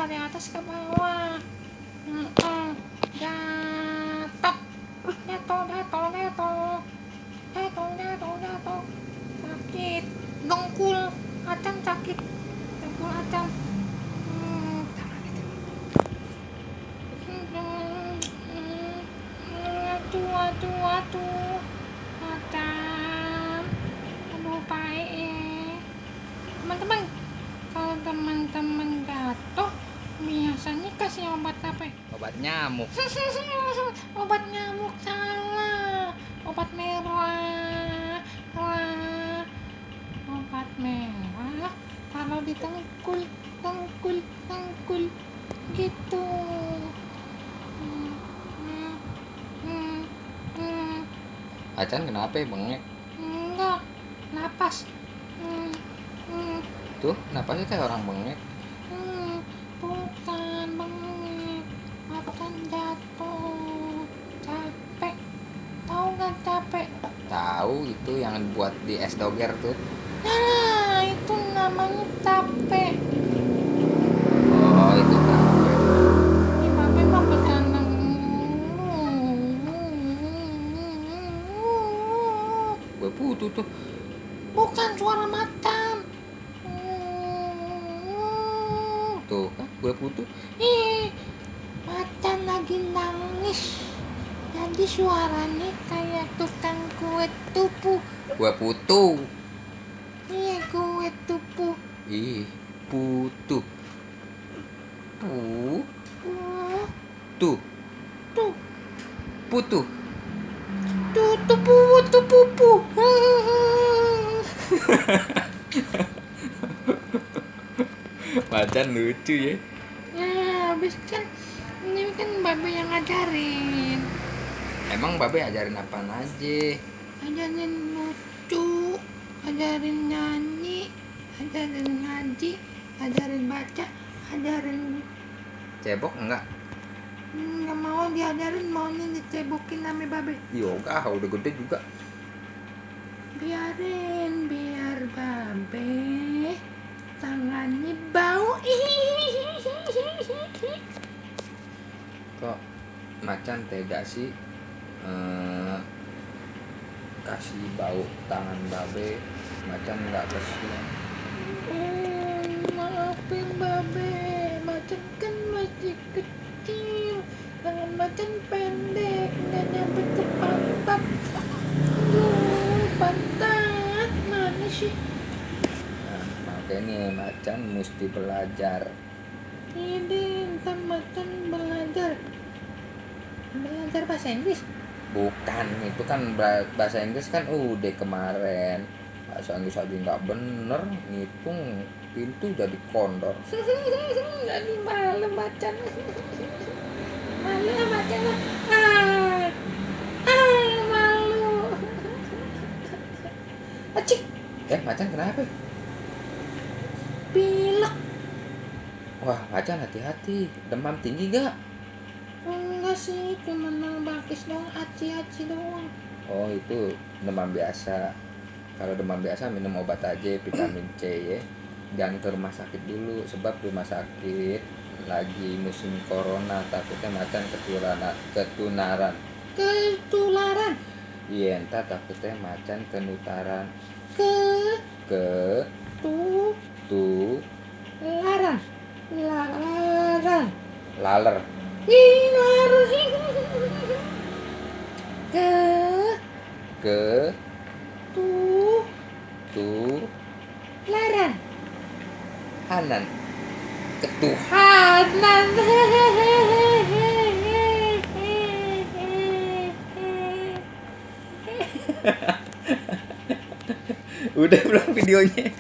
dari atas ke bawah. Jatuh, jatuh. Sakit, dengkul Acan sakit, dengkul Acan. Aduh, Acan, aduh baik ya. Teman-teman, kalau teman-teman jatuh biasanya kasih obat apa? Obat nyamuk. Obat nyamuk salah, obat merah. Obat merah kalau ditengkul gitu. Acan kenapa ya bengek? Enggak, napas. Tuh napasnya kayak orang bengek. Bukan bengek, Acan jatuh, capek. Tahu nggak capek? Tahu itu yang buat di es doger tuh. Nah, itu namanya capek. Oh itu tape. Ini papi mah bercanda Gue putu tuh. bukan suara macan. Tuh kan gue putu. Ih, macan lagi nangis. Jadi suaranya kayak tukang kue tupu. Gue putu. Iya, kue tupu. Ih putu. Uh, Tuh tuh, putu. tupu. Macan lucu ya. Ya, habis kan ini kan babe yang ngajarin. Emang babe ajarin apaan aja? Ajarin lucu, ajarin nyanyi, ajarin ngaji, ajarin baca, ajarin Cebok enggak? nggak mau diajarin, maunya dicebokin sama babe. Yoga udah gede juga. Biarin, biar babe tangannya bau. Kok macan tega sih kasih bau tangan babe? Macan nggak kesian. Maafin babe, macan kan masih kecil, tangan macan pendek, nggak nyampe ke pantat. Aduh, pantat mana sih? Nah, makanya macan mesti belajar. Ini kan macan belajar bahasa Inggris. Bukan, itu kan bahasa Inggris kan udah kemarin. Bahasa Inggris aja nggak bener, ngitung pintu jadi kondor. Jadi malu macan. Malu macan. Malu. Acik, Macan kenapa? pilek. Wah, macan hati-hati, demam tinggi gak? Enggak sih, cuma nabakis doang, aci doang. Oh itu demam biasa. Kalau demam biasa minum obat aja, vitamin C ya. Jangan ke rumah sakit dulu, sebab rumah sakit lagi musim corona, takutnya macan ketularan. Iya, entar takutnya macan kenutaran. Laran. Laler. Ih, laran. Ke Laran. Hanan. Ketuhanan. Udah belum videonya?